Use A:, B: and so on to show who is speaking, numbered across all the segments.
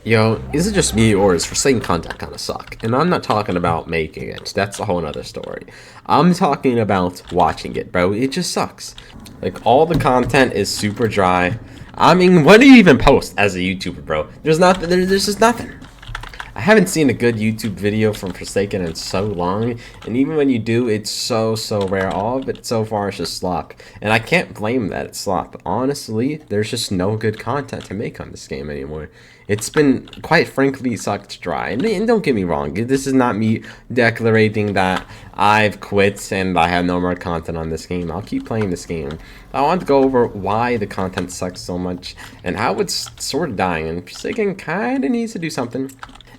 A: Yo, is it just me or is Forsaken content kind of suck? And I'm not talking about making it. That's a whole nother story. I'm talking about watching it, bro. It just sucks. Like, all the content is super dry. I mean, what do you even post as a YouTuber, bro? There's nothing. There's just nothing. I haven't seen a good YouTube video from Forsaken in so long, and even when you do, it's so rare. All of it so far is just slop, and I can't blame that it's slop. Honestly, there's just no good content to make on this game anymore. It's been, quite frankly, sucked dry. And don't get me wrong, this is not me declarating that I've quit and I have no more content on this game. I'll keep playing this game. I want to go over why the content sucks so much and how it's sort of dying, and Forsaken kind of needs to do something.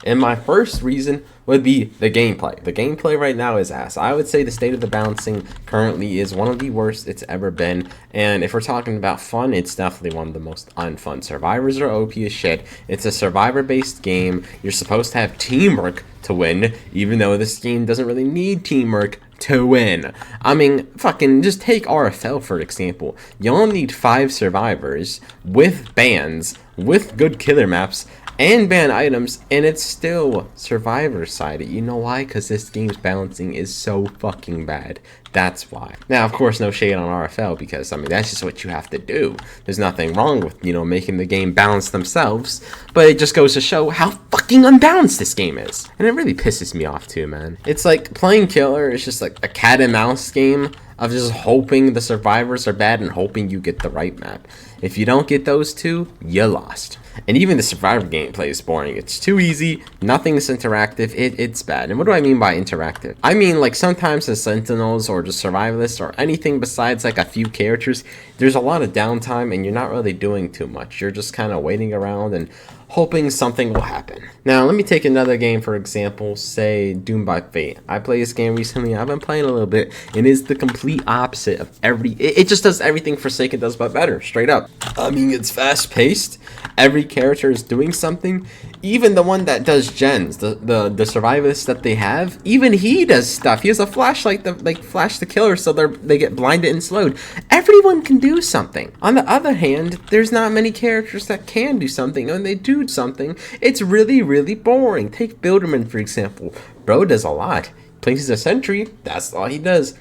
A: And my first reason would be the gameplay. The gameplay right now is ass. I would say the state of the balancing currently is one of the worst it's ever been. And if we're talking about fun, it's definitely one of the most unfun. Survivors are OP as shit. It's a survivor-based game. You're supposed to have teamwork to win, even though this game doesn't really need teamwork to win. I mean, fucking just take RFL for example. You only need 5 survivors with bans, with good killer maps, and ban items, and it's still survivor sided. You know why? Because this game's balancing is so fucking bad. That's why. Now, of course, no shade on RFL, because I mean that's just what you have to do. There's nothing wrong with, you know, making the game balance themselves, but it just goes to show how fucking unbalanced this game is. And it really pisses me off too, man. It's like playing killer is just like a cat and mouse game of just hoping the survivors are bad and hoping you get the right map. If you don't get those two, you lost. And even the survivor gameplay is boring. It's too easy, nothing's interactive, it's bad. And what do I mean by interactive? I mean, like, sometimes the sentinels or just survivalists or anything besides like a few characters, there's a lot of downtime and you're not really doing too much. You're just kind of waiting around and hoping something will happen. Now, let me take another game for example, say Doom by Fate. I played this game recently, I've been playing a little bit, and it's the complete opposite of it just does everything Forsaken does but better, straight up. I mean, it's fast paced, every character is doing something, even the one that does gens, the survivalist that they have, even he does stuff. He has a flashlight that like flash the killer so they get blinded and slowed. Everyone can do something. On the other hand, there's not many characters that can do something, and when they do something, it's really boring. Take Builderman for example. Bro does a lot. Places a sentry, that's all he does.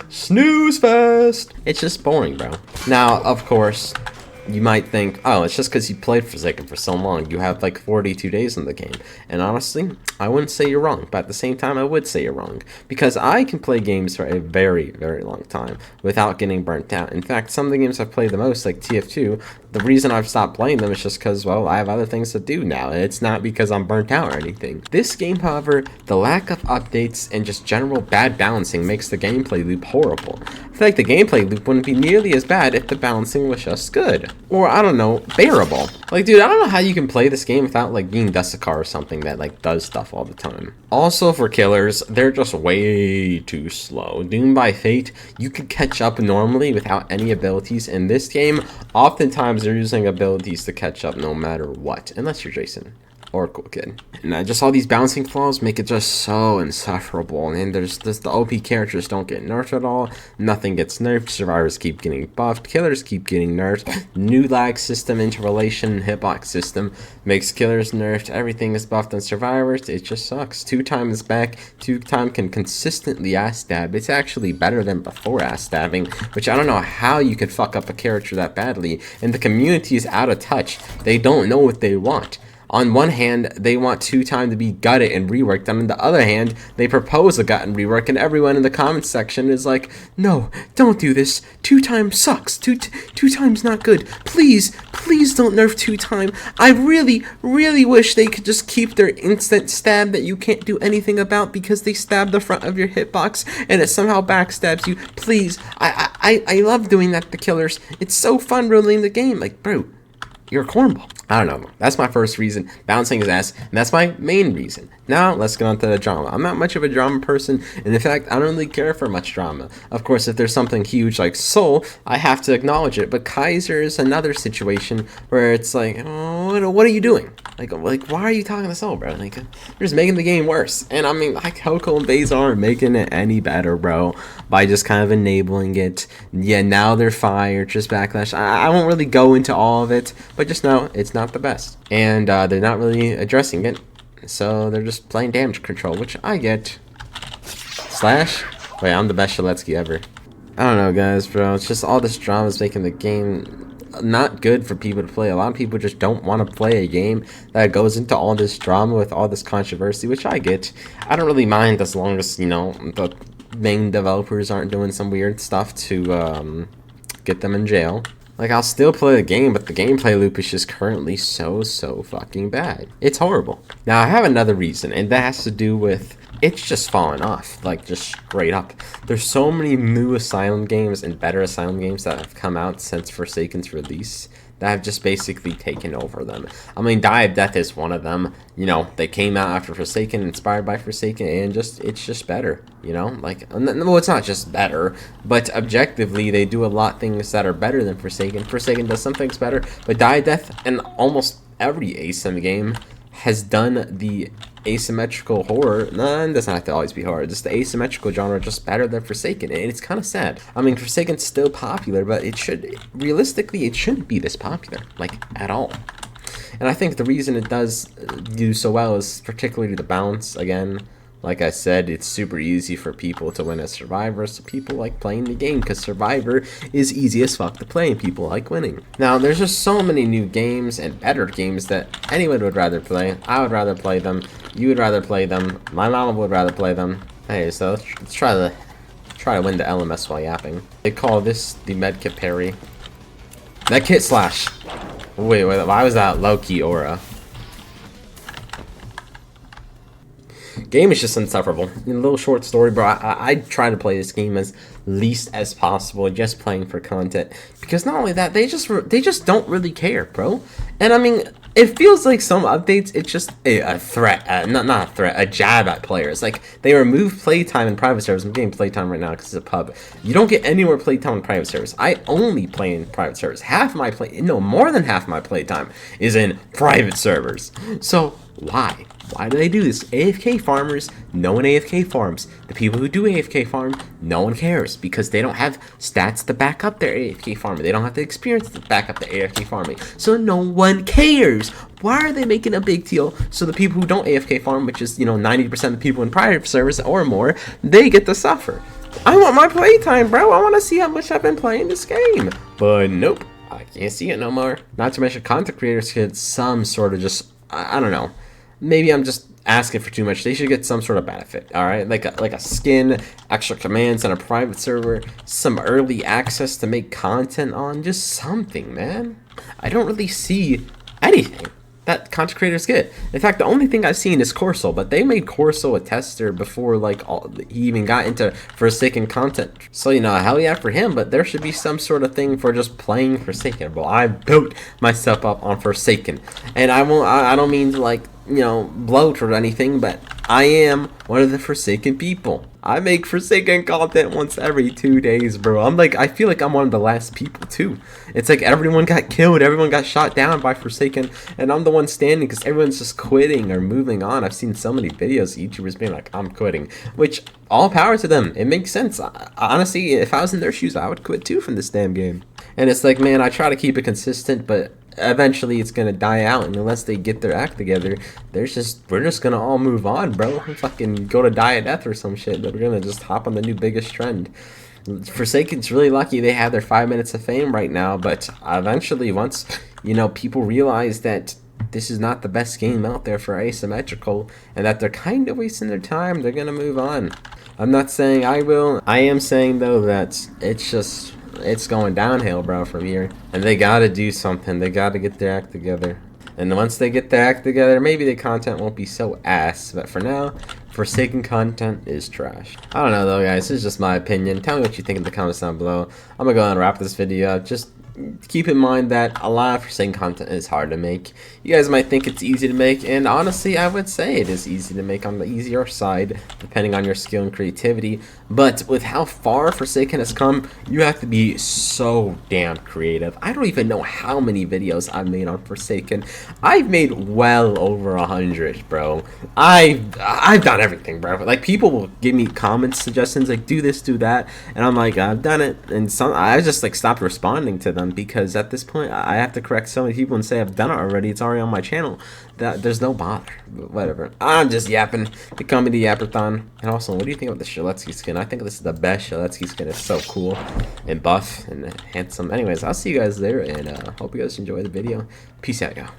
A: Snooze fest. It's just boring, bro. Now, of course, you might think, oh, it's just because you played Forsaken for so long. You have like 42 days in the game. And honestly, I wouldn't say you're wrong. But at the same time, I would say you're wrong. Because I can play games for a very long time without getting burnt out. In fact, some of the games I've played the most, like TF2, the reason I've stopped playing them is just because, well, I have other things to do now. And it's not because I'm burnt out or anything. This game, however, the lack of updates and just general bad balancing makes the gameplay loop horrible. I feel like the gameplay loop wouldn't be nearly as bad if the balancing was just good. Or, I don't know, bearable. Like, dude, I don't know how you can play this game without, like, being Desicar or something that, like, does stuff all the time. Also, for killers, they're just way too slow. Doom by Fate, you could catch up normally without any abilities. In this game, oftentimes they're using abilities to catch up no matter what. Unless you're Jason. Or Cool Kid. And just all these bouncing flaws make it just so insufferable. And there's just the OP characters don't get nerfed at all. Nothing gets nerfed. Survivors keep getting buffed. Killers keep getting nerfed. New lag system, interrelation, hitbox system makes killers nerfed. Everything is buffed on survivors. It just sucks. 2 times back. 2 time can consistently ass stab. It's actually better than before ass stabbing, which I don't know how you could fuck up a character that badly. And the community is out of touch. They don't know what they want. On one hand, they want 2 time to be gutted and reworked, and on the other hand, they propose a gut and rework, and everyone in the comments section is like, no, don't do this. 2 time sucks. 2 time's not good. Please don't nerf 2 time. I really wish they could just keep their instant stab that you can't do anything about because they stab the front of your hitbox and it somehow backstabs you. Please, I love doing that to killers. It's so fun ruling the game. Like, bro, you're a cornball. I don't know. That's my first reason. Bouncing is ass, and that's my main reason. Now, let's get on to the drama. I'm not much of a drama person, and in fact, I don't really care for much drama. Of course, if there's something huge like Soul, I have to acknowledge it, but Kaiser is another situation where it's like, oh, what are you doing? Like, why are you talking to so, bro? Like, you're just making the game worse. And I mean, like, Coco and Baze aren't making it any better, bro, by just kind of enabling it. Yeah, now they're fired, just backlash. I won't really go into all of it, but just know it's not the best. And they're not really addressing it, so they're just playing damage control, which I get. Slash? Wait, I'm the best Shaletsky ever. I don't know, guys, bro. It's just all this drama is making the game not good for people to play. A lot of people just don't want to play a game that goes into all this drama with all this controversy, which I get. I don't really mind as long as, you know, the main developers aren't doing some weird stuff to get them in jail. Like, I'll still play the game, but the gameplay loop is just currently so fucking bad. It's horrible. Now, I have another reason, and that has to do with it's just falling off, like, just straight up. There's so many new Asylum games and better Asylum games that have come out since Forsaken's release that have just basically taken over them. I mean, Die of Death is one of them. You know, they came out after Forsaken, inspired by Forsaken, and it's just better, you know? Like, well, it's not just better, but objectively, they do a lot of things that are better than Forsaken. Forsaken does some things better, but Die of Death and almost every ASIM game has done the asymmetrical horror. No, it doesn't have to always be horror. Just the asymmetrical genre just better than Forsaken, and it's kind of sad. I mean, Forsaken's still popular, but it should, realistically, it shouldn't be this popular, like, at all. And I think the reason it does do so well is particularly the balance. Again, like I said, it's super easy for people to win as Survivor, so people like playing the game because Survivor is easy as fuck to play and people like winning. Now, there's just so many new games and better games that anyone would rather play. I would rather play them. You would rather play them. My mama would rather play them. Hey, so let's try to win the LMS while yapping. They call this the medkit parry. Medkit slash. Wait, why was that low-key aura? Game is just insufferable. A little short story, bro. I try to play this game as least as possible, just playing for content. Because not only that, they just don't really care, bro. And I mean, it feels like some updates, it's just a threat, not a threat, a jab at players. Like, they remove playtime in private servers. I'm getting playtime right now because it's a pub. You don't get any more playtime in private servers. I only play in private servers. More than half my playtime is in private servers. So, why? Why do they do this? AFK farmers, no one AFK farms. The people who do AFK farm, no one cares because they don't have stats to back up their AFK farming. They don't have the experience to back up the AFK farming. So no one cares. Why are they making a big deal? So the people who don't AFK farm, which is, you know, 90% of the people in private servers or more, they get to suffer. I want my playtime, bro. I want to see how much I've been playing this game. But nope, I can't see it no more. Not to mention content creators get some sort of just, I don't know. Maybe I'm just asking for too much. They should get some sort of benefit, all right? Like a skin, extra commands on a private server, some early access to make content on, just something, man. I don't really see anything that content creators get. In fact, the only thing I've seen is Corso, but they made Corso a tester before, like, he even got into Forsaken content. So, you know, hell yeah for him, but there should be some sort of thing for just playing Forsaken. Well, I built myself up on Forsaken, and I don't mean to, like, you know, bloat or anything, but I am one of the Forsaken people. I make Forsaken content once every 2 days, bro. I feel like I'm one of the last people, too. It's like everyone got killed, everyone got shot down by Forsaken, and I'm the one standing because everyone's just quitting or moving on. I've seen so many videos, YouTubers being like, I'm quitting, which, all power to them. It makes sense. Honestly, if I was in their shoes, I would quit, too, from this damn game. And it's like, man, I try to keep it consistent, but eventually it's gonna die out, and unless they get their act together, we're just gonna all move on, bro. Fucking go to Die of Death or some shit, but we're gonna just hop on the new biggest trend. Forsaken's really lucky they have their 5 minutes of fame right now, but eventually, once, you know, people realize that this is not the best game out there for asymmetrical and that they're kind of wasting their time, they're gonna move on. I'm not saying I will. I am saying though that it's going downhill, bro, from here. And they gotta do something. They gotta get their act together. And once they get their act together, maybe the content won't be so ass. But for now, Forsaken content is trash. I don't know, though, guys. This is just my opinion. Tell me what you think in the comments down below. I'm gonna go ahead and wrap this video up. Just keep in mind that a lot of Forsaken content is hard to make. You guys might think it's easy to make, and honestly, I would say it is easy to make, on the easier side, depending on your skill and creativity. But with how far Forsaken has come, you have to be so damn creative. I don't even know how many videos I've made on Forsaken. I've made well over 100, bro. I've done everything, bro. Like, people will give me comments, suggestions, like, do this, do that, and I'm like, I've done it, and I just like stopped responding to them, because at this point I have to correct so many people and say I've done it already. It's already on my channel. That there's no bother. But whatever. I'm just yapping. They call me the Yapperthon. And also, what do you think of the Shaletsky skin? I think this is the best Shaletsky skin. It's so cool and buff and handsome. Anyways, I'll see you guys there, and hope you guys enjoy the video. Peace out, y'all.